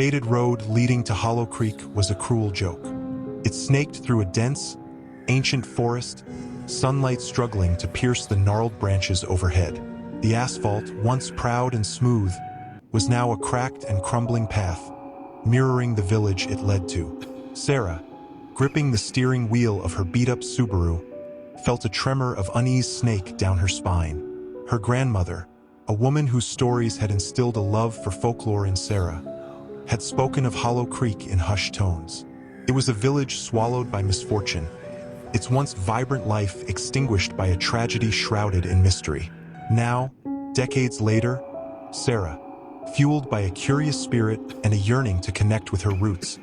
fated road leading to Hollow Creek was a cruel joke. It snaked through a dense, ancient forest, sunlight struggling to pierce the gnarled branches overhead. The asphalt, once proud and smooth, was now a cracked and crumbling path, mirroring the village it led to. Sarah, gripping the steering wheel of her beat-up Subaru, felt a tremor of unease snake down her spine. Her grandmother, a woman whose stories had instilled a love for folklore in Sarah, had spoken of Hollow Creek in hushed tones. It was a village swallowed by misfortune, its once vibrant life extinguished by a tragedy shrouded in mystery. Now, decades later, Sarah, fueled by a curious spirit and a yearning to connect with her roots,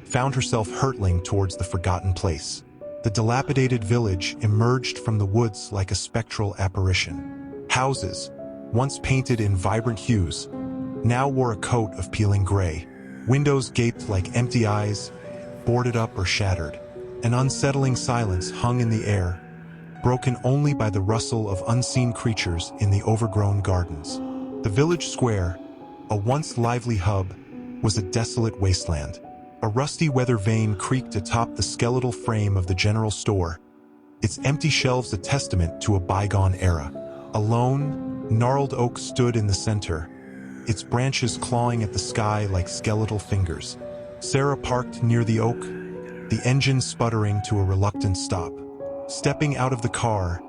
found herself hurtling towards the forgotten place. The dilapidated village emerged from the woods like a spectral apparition. Houses, once painted in vibrant hues, now wore a coat of peeling gray. Windows gaped like empty eyes, boarded up or shattered. An unsettling silence hung in the air, broken only by the rustle of unseen creatures in the overgrown gardens. The village square, a once lively hub, was a desolate wasteland. A rusty weather vane creaked atop the skeletal frame of the general store, its empty shelves a testament to a bygone era. A lone, gnarled oak stood in the center, its branches clawing at the sky like skeletal fingers. Sarah parked near the oak, the engine sputtering to a reluctant stop. Stepping out of the car,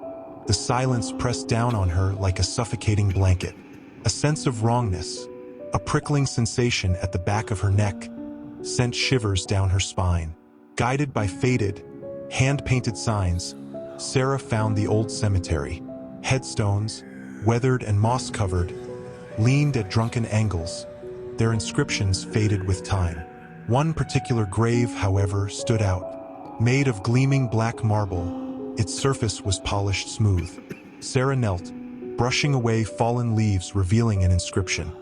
the silence pressed down on her like a suffocating blanket. A sense of wrongness, a prickling sensation at the back of her neck, sent shivers down her spine. Guided by faded, hand-painted signs, Sarah found the old cemetery. Headstones, weathered and moss-covered, leaned at drunken angles, their inscriptions faded with time. One particular grave, however, stood out. Made of gleaming black marble, its surface was polished smooth. Sarah knelt, brushing away fallen leaves, revealing an inscription.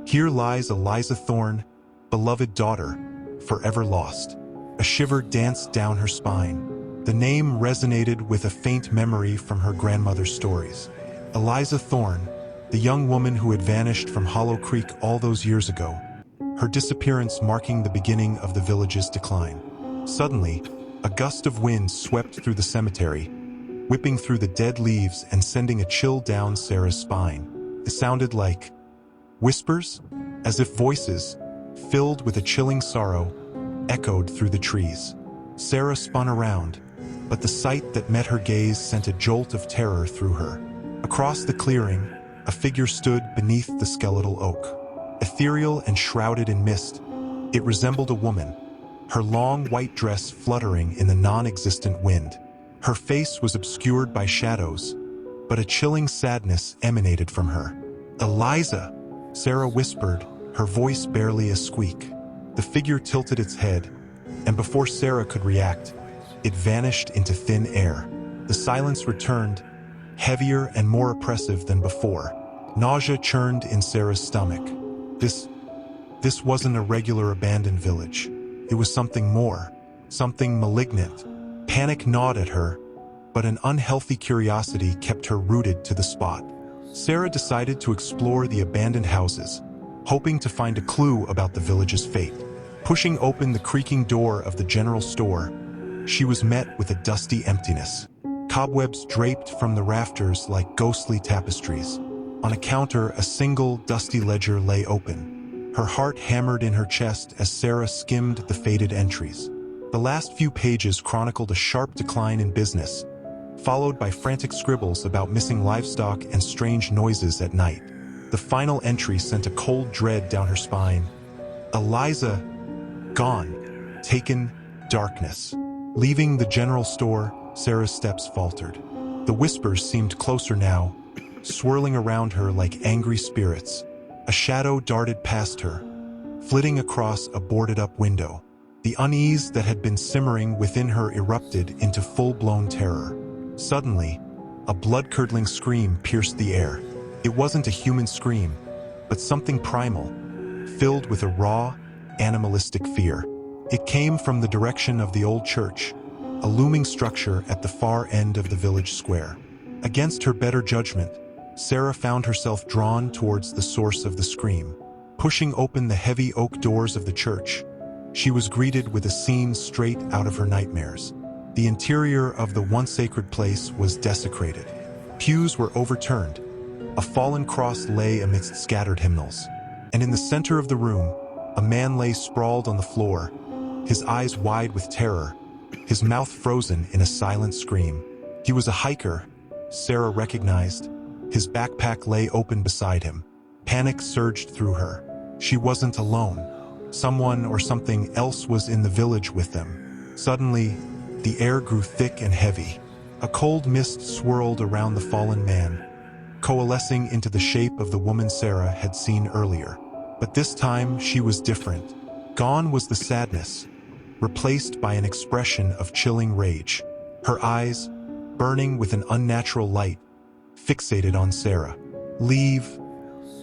"Here lies Eliza Thorne, beloved daughter, forever lost." A shiver danced down her spine. The name resonated with a faint memory from her grandmother's stories. Eliza Thorne, the young woman who had vanished from Hollow Creek all those years ago, her disappearance marking the beginning of the village's decline. Suddenly, a gust of wind swept through the cemetery, whipping through the dead leaves and sending a chill down Sarah's spine. It sounded like whispers, as if voices, filled with a chilling sorrow, echoed through the trees. Sarah spun around, but the sight that met her gaze sent a jolt of terror through her. Across the clearing, a figure stood beneath the skeletal oak. Ethereal and shrouded in mist, it resembled a woman, her long white dress fluttering in the non-existent wind. Her face was obscured by shadows, but a chilling sadness emanated from her. "Eliza," Sarah whispered, her voice barely a squeak. The figure tilted its head, and before Sarah could react, it vanished into thin air. The silence returned, heavier and more oppressive than before. Nausea churned in Sarah's stomach. This wasn't a regular abandoned village. It was something more, something malignant. Panic gnawed at her, but an unhealthy curiosity kept her rooted to the spot. Sarah decided to explore the abandoned houses, hoping to find a clue about the village's fate. Pushing open the creaking door of the general store, she was met with a dusty emptiness. Cobwebs draped from the rafters like ghostly tapestries. On a counter, a single, dusty ledger lay open. Her heart hammered in her chest as Sarah skimmed the faded entries. The last few pages chronicled a sharp decline in business, followed by frantic scribbles about missing livestock and strange noises at night. The final entry sent a cold dread down her spine. "Eliza, gone, taken, darkness." Leaving the general store, Sarah's steps faltered. The whispers seemed closer now, swirling around her like angry spirits. A shadow darted past her, flitting across a boarded-up window. The unease that had been simmering within her erupted into full-blown terror. Suddenly, a blood-curdling scream pierced the air. It wasn't a human scream, but something primal, filled with a raw, animalistic fear. It came from the direction of the old church, a looming structure at the far end of the village square. Against her better judgment, Sarah found herself drawn towards the source of the scream. Pushing open the heavy oak doors of the church, she was greeted with a scene straight out of her nightmares. The interior of the once sacred place was desecrated. Pews were overturned. A fallen cross lay amidst scattered hymnals. And in the center of the room, a man lay sprawled on the floor, his eyes wide with terror, his mouth frozen in a silent scream. He was a hiker, Sarah recognized. His backpack lay open beside him. Panic surged through her. She wasn't alone. Someone or something else was in the village with them. Suddenly, the air grew thick and heavy. A cold mist swirled around the fallen man, coalescing into the shape of the woman Sarah had seen earlier. But this time, she was different. Gone was the sadness, replaced by an expression of chilling rage. Her eyes, burning with an unnatural light, fixated on Sarah. "Leave,"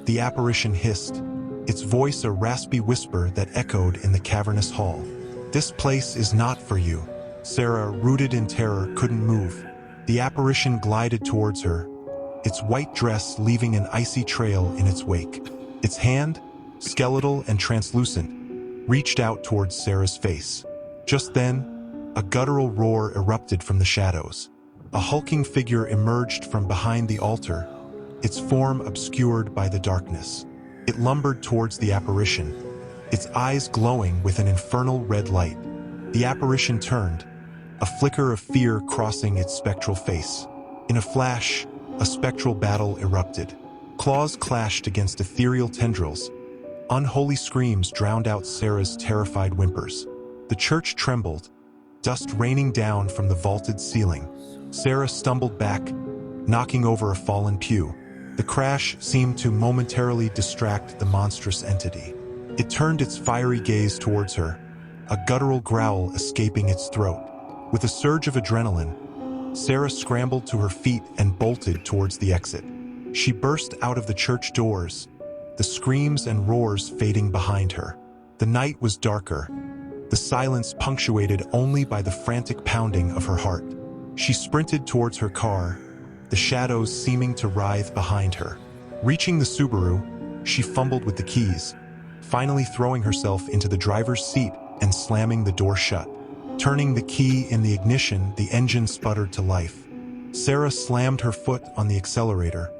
the apparition hissed, its voice a raspy whisper that echoed in the cavernous hall. "This place is not for you." Sarah, rooted in terror, couldn't move. The apparition glided towards her, its white dress leaving an icy trail in its wake. Its hand, skeletal and translucent, reached out towards Sarah's face. Just then, a guttural roar erupted from the shadows. A hulking figure emerged from behind the altar, its form obscured by the darkness. It lumbered towards the apparition, its eyes glowing with an infernal red light. The apparition turned, a flicker of fear crossing its spectral face. In a flash, a spectral battle erupted. Claws clashed against ethereal tendrils. Unholy screams drowned out Sarah's terrified whimpers. The church trembled, dust raining down from the vaulted ceiling. Sarah stumbled back, knocking over a fallen pew. The crash seemed to momentarily distract the monstrous entity. It turned its fiery gaze towards her, a guttural growl escaping its throat. With a surge of adrenaline, Sarah scrambled to her feet and bolted towards the exit. She burst out of the church doors, the screams and roars fading behind her. The night was darker, the silence punctuated only by the frantic pounding of her heart. She sprinted towards her car, the shadows seeming to writhe behind her. Reaching the Subaru, she fumbled with the keys, finally throwing herself into the driver's seat and slamming the door shut. Turning the key in the ignition, the engine sputtered to life. Sarah slammed her foot on the accelerator,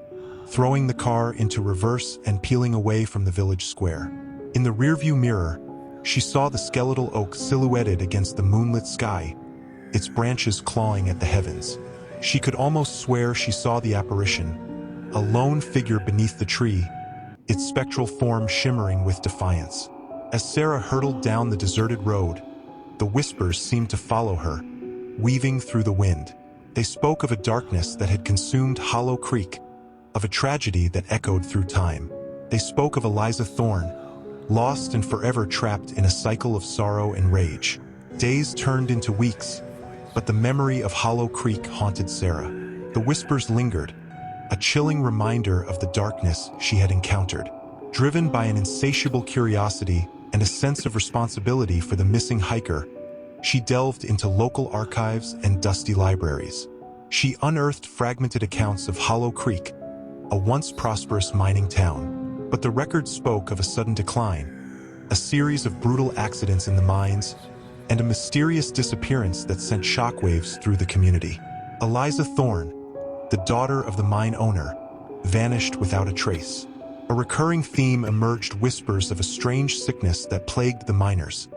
throwing the car into reverse and peeling away from the village square. In the rearview mirror, she saw the skeletal oak silhouetted against the moonlit sky, its branches clawing at the heavens. She could almost swear she saw the apparition, a lone figure beneath the tree, its spectral form shimmering with defiance. As Sarah hurtled down the deserted road, the whispers seemed to follow her, weaving through the wind. They spoke of a darkness that had consumed Hollow Creek, of a tragedy that echoed through time. They spoke of Eliza Thorne, lost and forever trapped in a cycle of sorrow and rage. Days turned into weeks, but the memory of Hollow Creek haunted Sarah. The whispers lingered, a chilling reminder of the darkness she had encountered. Driven by an insatiable curiosity and a sense of responsibility for the missing hiker, she delved into local archives and dusty libraries. She unearthed fragmented accounts of Hollow Creek, a once prosperous mining town. But the records spoke of a sudden decline, a series of brutal accidents in the mines, and a mysterious disappearance that sent shockwaves through the community. Eliza Thorne, the daughter of the mine owner, vanished without a trace. A recurring theme emerged: whispers of a strange sickness that plagued the miners,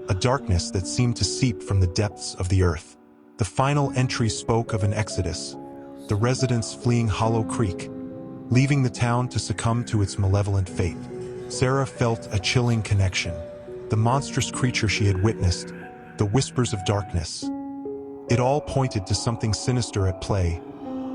a darkness that seemed to seep from the depths of the earth. The final entry spoke of an exodus, the residents fleeing Hollow Creek, leaving the town to succumb to its malevolent fate. Sarah felt a chilling connection. The monstrous creature she had witnessed, the whispers of darkness. It all pointed to something sinister at play,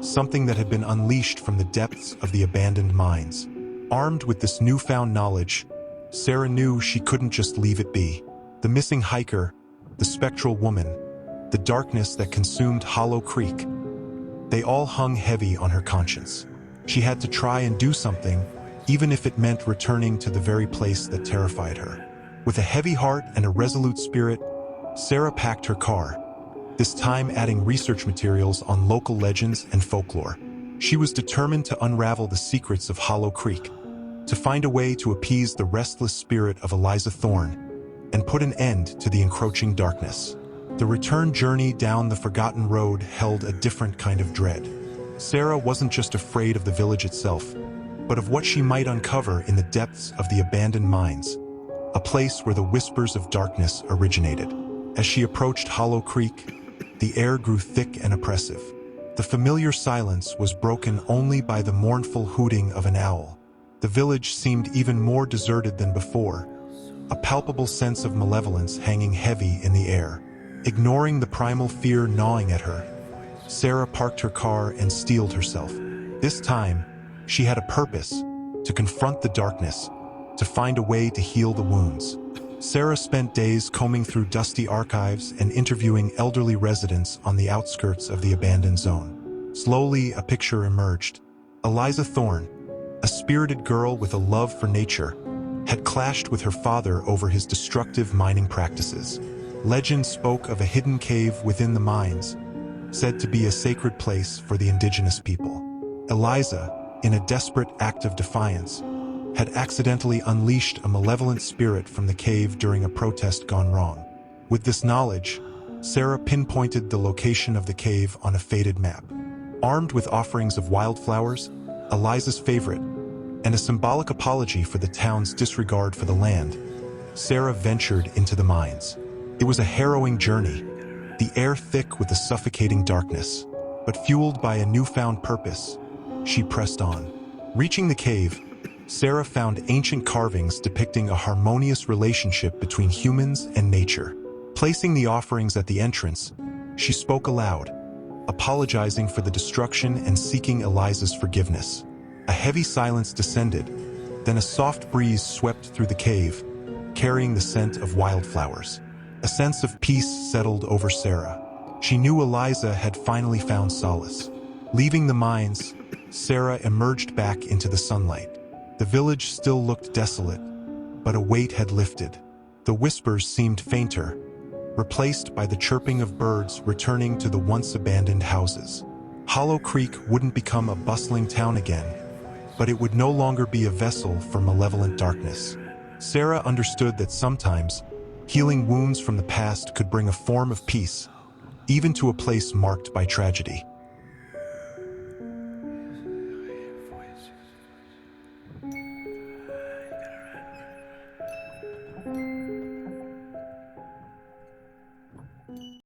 something that had been unleashed from the depths of the abandoned mines. Armed with this newfound knowledge, Sarah knew she couldn't just leave it be. The missing hiker, the spectral woman, the darkness that consumed Hollow Creek, they all hung heavy on her conscience. She had to try and do something, even if it meant returning to the very place that terrified her. With a heavy heart and a resolute spirit, Sarah packed her car, this time adding research materials on local legends and folklore. She was determined to unravel the secrets of Hollow Creek, to find a way to appease the restless spirit of Eliza Thorne and put an end to the encroaching darkness. The return journey down the forgotten road held a different kind of dread. Sarah wasn't just afraid of the village itself, but of what she might uncover in the depths of the abandoned mines, a place where the whispers of darkness originated. As she approached Hollow Creek, the air grew thick and oppressive. The familiar silence was broken only by the mournful hooting of an owl. The village seemed even more deserted than before, a palpable sense of malevolence hanging heavy in the air. Ignoring the primal fear gnawing at her, Sarah parked her car and steeled herself. This time, she had a purpose: to confront the darkness, to find a way to heal the wounds. Sarah spent days combing through dusty archives and interviewing elderly residents on the outskirts of the abandoned zone. Slowly, a picture emerged. Eliza Thorne, a spirited girl with a love for nature, had clashed with her father over his destructive mining practices. Legend spoke of a hidden cave within the mines, said to be a sacred place for the indigenous people. Eliza, in a desperate act of defiance, had accidentally unleashed a malevolent spirit from the cave during a protest gone wrong. With this knowledge, Sarah pinpointed the location of the cave on a faded map. Armed with offerings of wildflowers, Eliza's favorite, and a symbolic apology for the town's disregard for the land, Sarah ventured into the mines. It was a harrowing journey, the air thick with the suffocating darkness. But fueled by a newfound purpose, she pressed on. Reaching the cave, Sarah found ancient carvings depicting a harmonious relationship between humans and nature. Placing the offerings at the entrance, she spoke aloud, apologizing for the destruction and seeking Eliza's forgiveness. A heavy silence descended, then a soft breeze swept through the cave, carrying the scent of wildflowers. A sense of peace settled over Sarah. She knew Eliza had finally found solace. Leaving the mines, Sarah emerged back into the sunlight. The village still looked desolate, but a weight had lifted. The whispers seemed fainter, replaced by the chirping of birds returning to the once abandoned houses. Hollow Creek wouldn't become a bustling town again, but it would no longer be a vessel for malevolent darkness. Sarah understood that sometimes, healing wounds from the past could bring a form of peace, even to a place marked by tragedy.